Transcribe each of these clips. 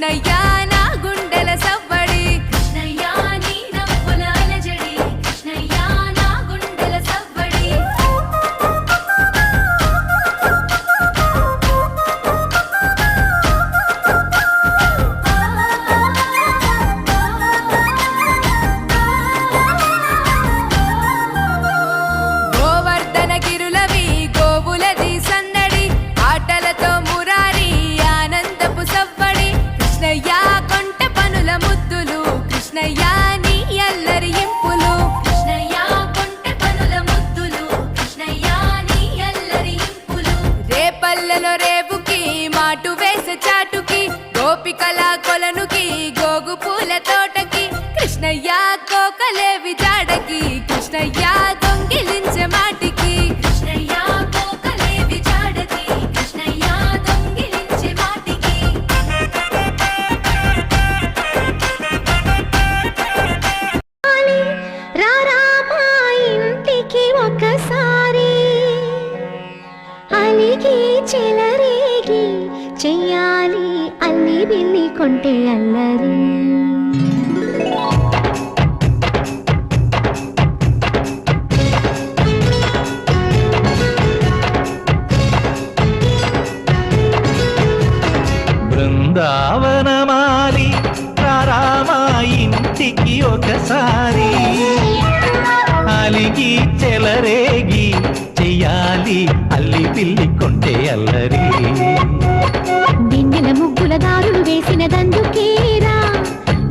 కృష్ణయ్య నా గుండెల సవ్వడి కృష్ణయ్య నీ నవ్వుల అలజడి కృష్ణయ్య నా గుండెల సవ్వడి గోవర్ధన గిరులవి గోవులది సన్నడి ఆటలతో మురారి ఆనందపు సవ్వడి కృష్ణయ్య కొంట పనుల ముద్దులు కృష్ణయ్య నీ అల్లరి ఇంపులు కృష్ణయ్య కొంట పనుల ముద్దులు కృష్ణయ్య నీ అల్లరి ఇంపులు రేపల్లెలో రేవుకి మాటు వేసే చాటుకి గోపికల కొలనుకి గోగు పూల తోటకి కృష్ణయ్య కోకలేవి జాడకి కృష్ణయ్య దొంగిలించే మాటికి కృష్ణయ్య కోకలేవి జాడకి కృష్ణయ్య దొంగిలించే మాటికి రారామా ఇంటికి ఒకసారి అలిగి చెలరేగి చెయ్యాలి అల్లి బిల్లి కొంటే అల్లరి బృందావనమాలి రారామా ఇంటికి ఒకసారి అలిగి చెలరేగి చెయ్యాలి అల్లి పిల్లి కొంటే అల్లరి వెన్నెల ముగ్గుల దారులు వేసిన దందుకేరా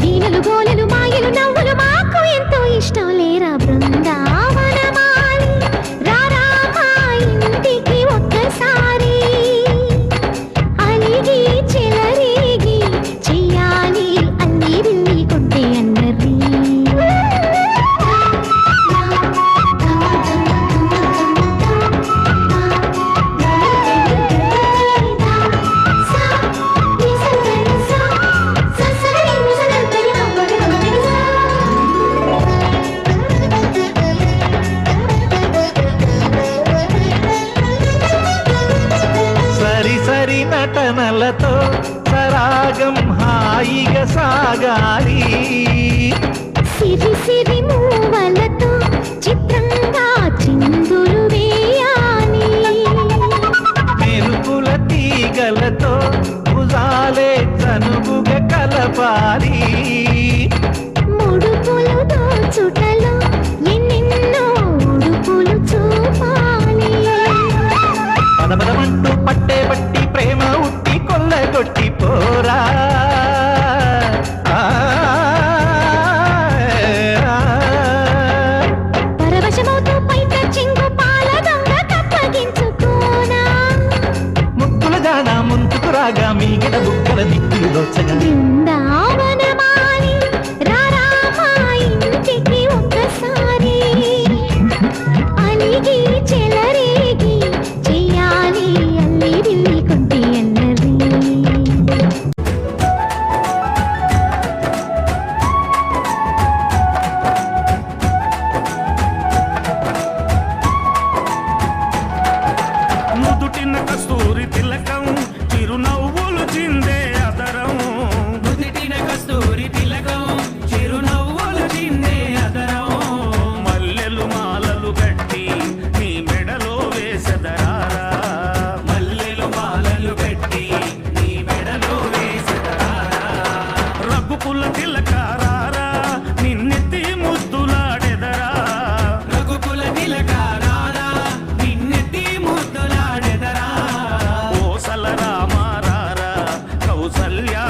దీనలు గోలెలు మాయలు నవ్వులు మాకు ఎంతో ఇష్టం లేరా బృందావనమాలి రారామా ఇంటికి ఒక్కసారి అలిగి చెలరేగి చెయ్యాలి అల్లి బిల్లి కొంటే అల్లరి సరి సరి నటనలతో సరాగం హాయిగా సాగాలి సిరి సిరి మూవలతో చిత్రంగా చిందులు వేయాలి మెరుపుల తీగలతో భుజాలే చనువుగా కలపాలి ముడుపులు దోచుటలో ఎన్నెన్నో ఉడుపులు చూపాలి పదపదమంటూ పట్టే పట్టి ప్రేమ ఉట్టి కొల్లగొట్టి పోరా పరవశమవుతూ పైట చింగు పాల దొంగ కప్పగించుకోనా ముక్కుల జాడ ముందుకు రాగా మీగడ బుక్కల దిక్కులు దోచగా బృందావనమాలి రారామా ఇంటికి ఒక్కసారి అలిగి చెలరేగి చెయ్యాలి అల్లి బిల్లి కొంటే అల్లరి నుదుటిన కస్తూరి తిలకం చిరునవ్వులు చిందే అదరం నుదుటిన కస్తూరి తిలకం చిరునవ్వులు చిందే అదరం మల్లెలు మాలలు కట్టి నీ మెడలో వేసెదరారా మల్లెలు మాలలు కట్టి నీ మెడలో వేసెదరారా రఘుకుల తిలకారారా నిన్నెత్తి ముద్దులాడెదరా రఘుకుల తిలకారారా నిన్నెత్తి ముద్దులాడెదరా ఓసల రామారారా కౌసల్యా